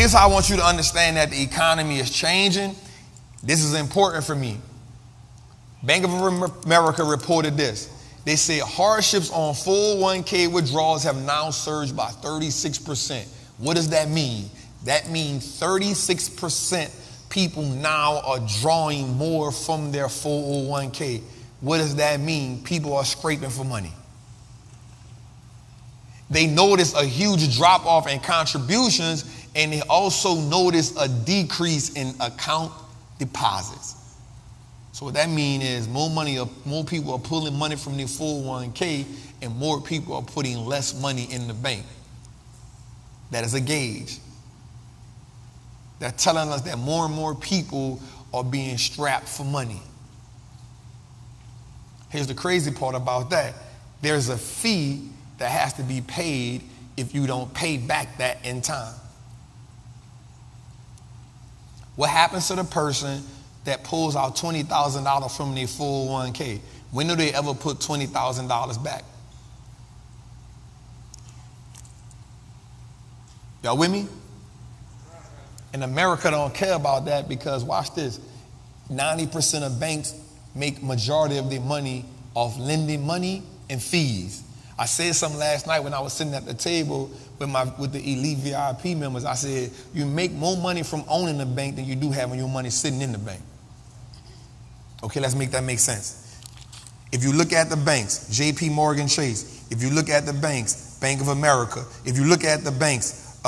here's how I want you to understand that the economy is changing. This is important for me. Bank of America reported this. They said hardships on 401k withdrawals have now surged by 36%. What does that mean? That means 36% people now are drawing more from their 401k. What does that mean? People are scraping for money. They noticed a huge drop off in contributions, and they also noticed a decrease in account deposits. So what that means is more people are pulling money from their 401k, and more people are putting less money in the bank. That is a gauge. They're telling us that more and more people are being strapped for money. Here's the crazy part about that. There's a fee that has to be paid if you don't pay back that in time. What happens to the person that pulls out $20,000 from their 401k? When do they ever put $20,000 back? Y'all with me? And America don't care about that because, watch this, 90% of banks make majority of their money off lending money and fees. I said something last night when I was sitting at the table with the elite VIP members. I said, you make more money from owning the bank than you do having your money sitting in the bank. Okay, let's make that make sense. If you look at the banks, JP Morgan Chase, if you look at the banks, Bank of America, if you look at the banks,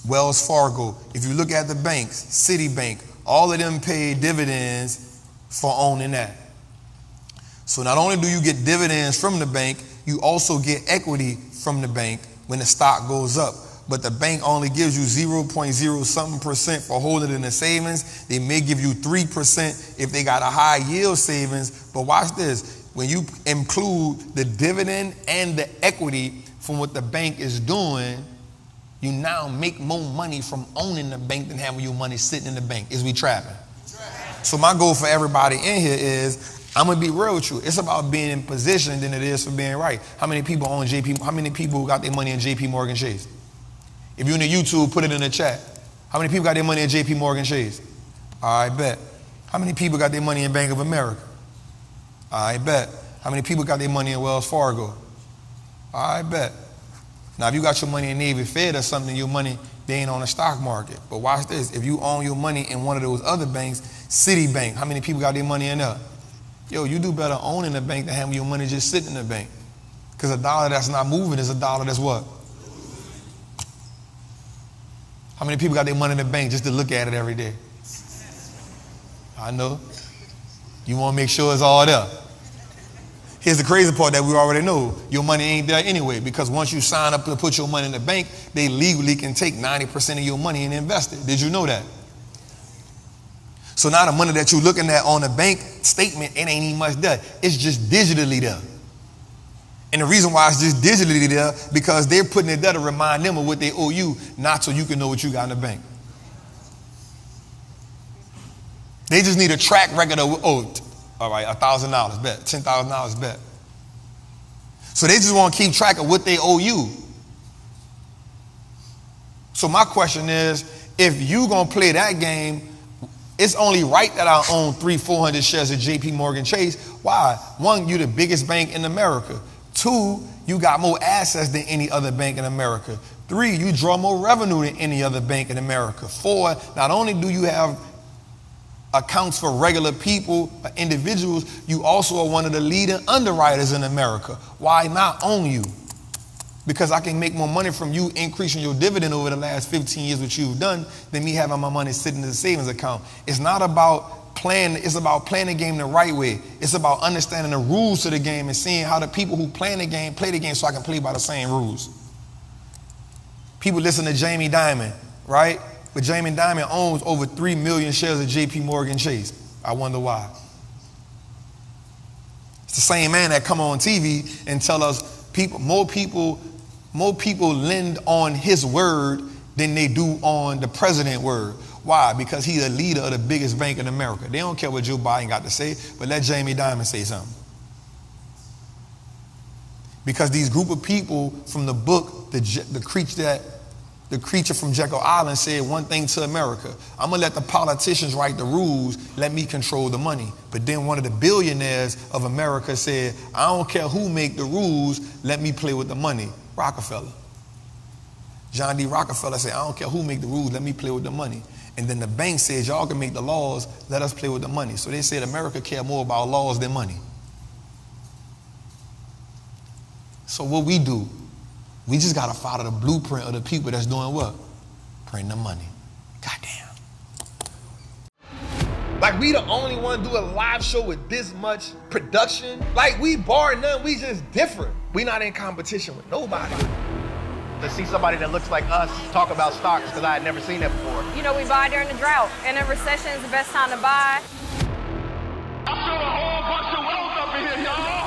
Wells Fargo, if you look at the banks, Citibank, all of them pay dividends for owning that. So not only do you get dividends from the bank, you also get equity from the bank when the stock goes up. But the bank only gives you 0.0 something percent for holding it in the savings. They may give you 3% if they got a high yield savings. But watch this. When you include the dividend and the equity from what the bank is doing, you now make more money from owning the bank than having your money sitting in the bank. Is we trapping? So my goal for everybody in here is, I'm going to be real with you. It's about being in position than it is for being right. How many people own how many people got their money in JP Morgan Chase? If you're in the YouTube, put it in the chat. How many people got their money in JP Morgan Chase? I bet. How many people got their money in Bank of America? I bet. How many people got their money in Wells Fargo? I bet. Now, if you got your money in Navy Fed or something, your money, they ain't on the stock market. But watch this. If you own your money in one of those other banks, Citibank, how many people got their money in there? Yo, you do better owning the bank than having your money just sitting in the bank. Because a dollar that's not moving is a dollar that's what? How many people got their money in the bank just to look at it every day? I know. You want to make sure it's all there. Here's the crazy part that we already know. Your money ain't there anyway, because once you sign up to put your money in the bank, they legally can take 90% of your money and invest it. Did you know that? So now the money that you're looking at on the bank statement, it ain't even much there. It's just digitally there. And the reason why it's just digitally there, because they're putting it there to remind them of what they owe you, not so you can know what you got in the bank. They just need a track record of, oh, all right, $1,000 bet, $10,000 bet. So they just want to keep track of what they owe you. So my question is, if you going to play that game, it's only right that I own 300-400 shares of JP Morgan Chase. Why? One, you're the biggest bank in America. Two, you got more assets than any other bank in America. Three, you draw more revenue than any other bank in America. Four, not only do you have accounts for regular people, individuals, you also are one of the leading underwriters in America. Why not own you? Because I can make more money from you increasing your dividend over the last 15 years, which you've done, than me having my money sitting in the savings account. It's not about playing, it's about playing the game the right way. It's about understanding the rules to the game and seeing how the people who play the game so I can play by the same rules. People listen to Jamie Dimon, right? But Jamie Dimon owns over 3 million shares of JP Morgan Chase. I wonder why. It's the same man that come on TV and tell us more people lend on his word than they do on the president's word. Why? Because he's a leader of the biggest bank in America. They don't care what Joe Biden got to say, but let Jamie Dimon say something. Because these group of people from the book, the creature that the creature from Jekyll Island said one thing to America: I'm gonna let the politicians write the rules, let me control the money. But then one of the billionaires of America said, I don't care who make the rules, let me play with the money. Rockefeller. John D. Rockefeller said, I don't care who make the rules, let me play with the money. And then the bank says, y'all can make the laws, let us play with the money. So they said America care more about laws than money. So what we do, we just gotta follow the blueprint of the people that's doing what? Printing the money. Goddamn. Like, we the only one do a live show with this much production. Like, we bar none, we just different. We not in competition with nobody. To see somebody that looks like us talk about stocks, because I had never seen that before. You know, we buy during the drought, and in recession is the best time to buy. I feel a whole bunch of wealth up in here, y'all.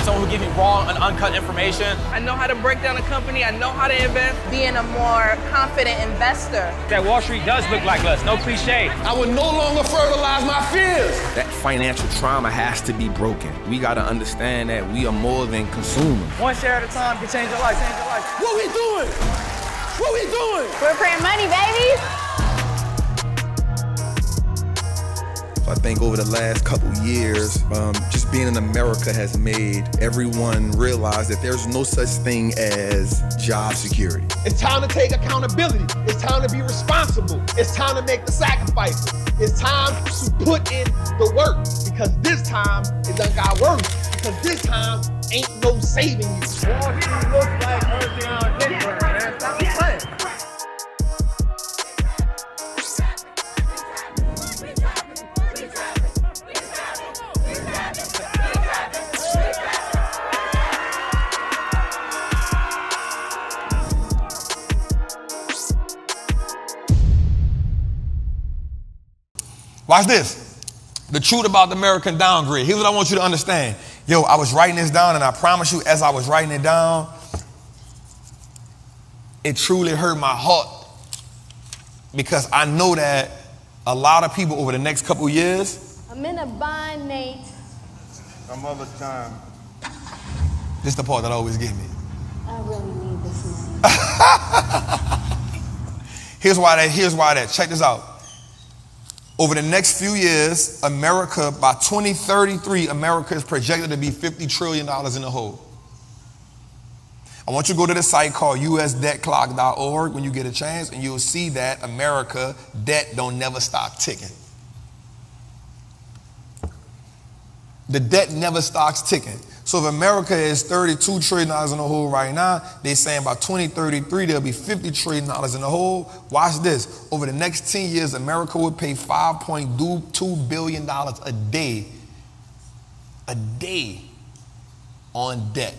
Someone who gives me raw and uncut information. I know how to break down a company. I know how to invest. Being a more confident investor. That Wall Street does look like us, no cliche. I would no longer fertilize my fears. That financial trauma has to be broken. We gotta understand that we are more than consumers. One share at a time can change your life, change your life. What we doing? What we doing? We're printing money, baby. I think over the last couple years, just being in America has made everyone realize that there's no such thing as job security. It's time to take accountability. It's time to be responsible. It's time to make the sacrifices. It's time to put in the work, because this time it done got worse. Because this time ain't no saving you. Wall Street looks like everything on Pittsburgh, man. Stop playing. Watch this. The truth about the American downgrade. Here's what I want you to understand. Yo, I was writing this down, and I promise you, as I was writing it down, it truly hurt my heart, because I know that a lot of people over the next couple years. I'm in a bind, Nate. Some other time. This is the part that always get me. I really need this money. Here's why that. Check this out. Over the next few years, America, by 2033, America is projected to be $50 trillion in the hole. I want you to go to the site called usdebtclock.org when you get a chance, and you'll see that America debt don't never stop ticking. The debt never stops ticking. So if America is $32 trillion in the hole right now, they're saying by 2033, there'll be $50 trillion in the hole. Watch this. Over the next 10 years, America would pay $5.2 billion a day on debt.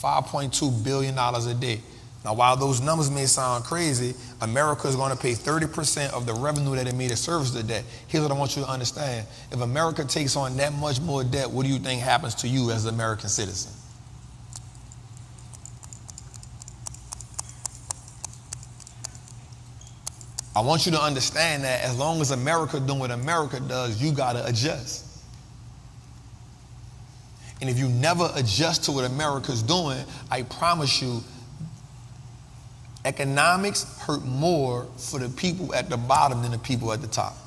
$5.2 billion a day. Now, while those numbers may sound crazy, America is going to pay 30% of the revenue that it made to service the debt. Here's what I want you to understand. If America takes on that much more debt, what do you think happens to you as an American citizen? I want you to understand that as long as America doing what America does, you got to adjust. And if you never adjust to what America's doing, I promise you, economics hurt more for the people at the bottom than the people at the top.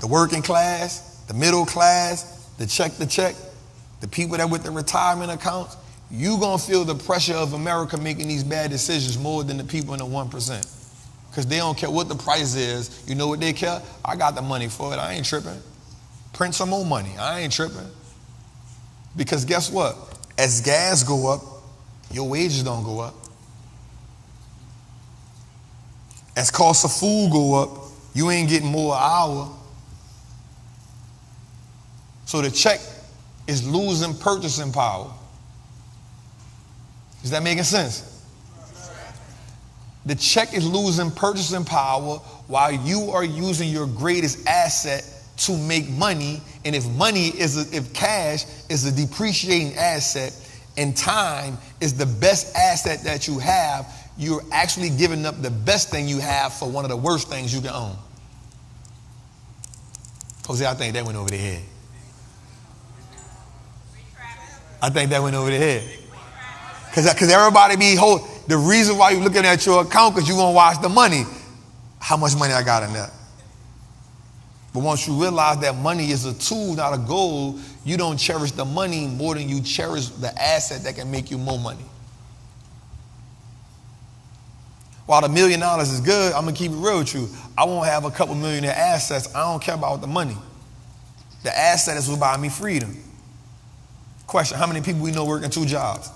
The working class, the middle class, the check, the people that with the retirement accounts, you gonna feel the pressure of America making these bad decisions more than the people in the 1%. Because they don't care what the price is. You know what they care? I got the money for it. I ain't tripping. Print some more money. I ain't tripping. Because guess what? As gas go up, your wages don't go up. As cost of food go up, you ain't getting more an hour. So the check is losing purchasing power. Is that making sense? The check is losing purchasing power while you are using your greatest asset to make money. And if cash is a depreciating asset, and time is the best asset that you have, you're actually giving up the best thing you have for one of the worst things you can own. Jose, I think that went over the head. I think that went over the head. Because everybody the reason why you're looking at your account because you want to watch the money. How much money I got in there? But once you realize that money is a tool, not a goal, you don't cherish the money more than you cherish the asset that can make you more money. While $1 million is good, I'm going to keep it real with you. I won't have a couple million in assets. I don't care about the money. The asset is what buy me freedom. Question, how many people we know working 2 jobs?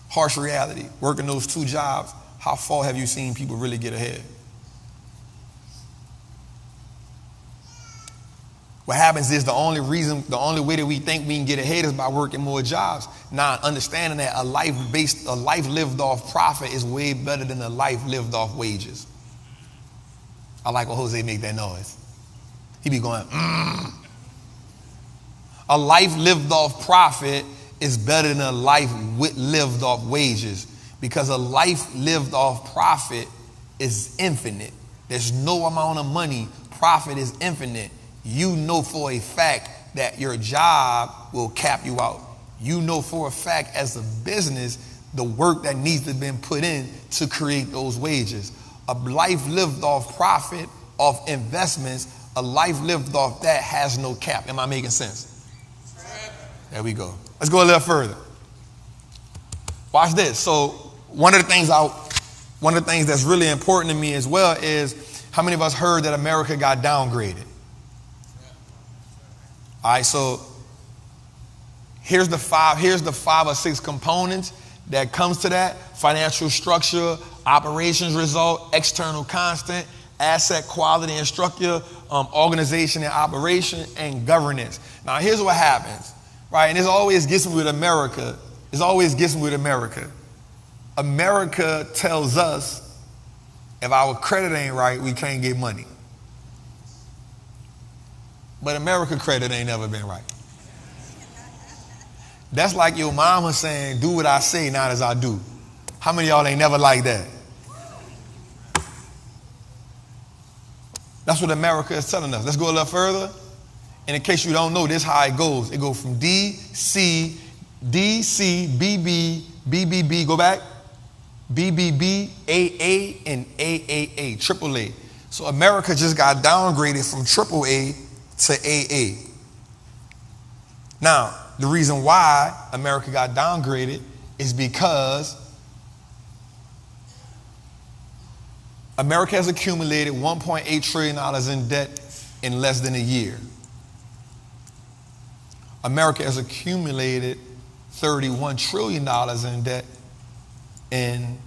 Harsh reality, working those 2 jobs, how far have you seen people really get ahead? What happens is the only way that we think we can get ahead is by working more jobs. Now, understanding that a life lived off profit is way better than a life lived off wages. I like when Jose make that noise. He be going, A life lived off profit is better than a life lived off wages, because a life lived off profit is infinite. There's no amount of money. Profit is infinite. You know for a fact that your job will cap you out. You know for a fact as a business, the work that needs to be put in to create those wages. A life lived off profit, off investments, a life lived off that has no cap. Am I making sense? There we go. Let's go a little further. Watch this. So one of the things that's really important to me as well is how many of us heard that America got downgraded? All right, so here's the 5 or 6 components that comes to that: financial structure, operations result, external constant, asset quality and structure, organization and operation, and governance. Now, here's what happens, right? And this always gets me with America. America tells us if our credit ain't right, we can't get money. But America credit ain't never been right. That's like your mama saying, do what I say, not as I do. How many of y'all ain't never like that? That's what America is telling us. Let's go a little further. And in case you don't know, this is how it goes. It goes from D, C, BB, BBB, go back, BBB, AA, and AAA, AAA. So America just got downgraded from AAA to AA. Now, the reason why America got downgraded is because America has accumulated $1.8 trillion in debt in less than a year. America has accumulated $31 trillion in debt in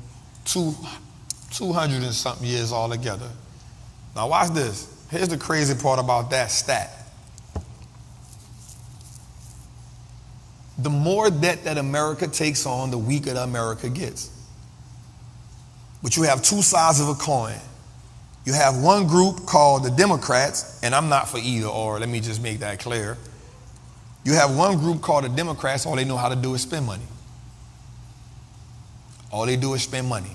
200 and something years altogether. Now watch this. Here's the crazy part about that stat. The more debt that America takes on, the weaker America gets. But you have 2 sides of a coin. You have one group called the Democrats, and I'm not for either or, let me just make that clear. You have one group called the Democrats, all they know how to do is spend money. All they do is spend money.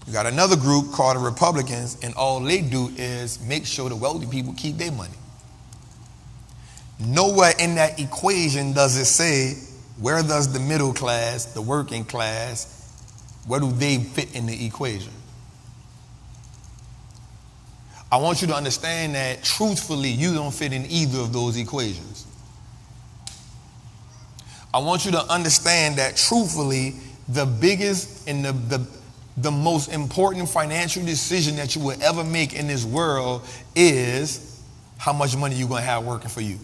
You got another group called the Republicans, and all they do is make sure the wealthy people keep their money. Nowhere in that equation does it say, where does the middle class, the working class, where do they fit in the equation? I want you to understand that truthfully, you don't fit in either of those equations. I want you to understand that truthfully, the biggest and the most important financial decision that you will ever make in this world is how much money you're going to have working for you.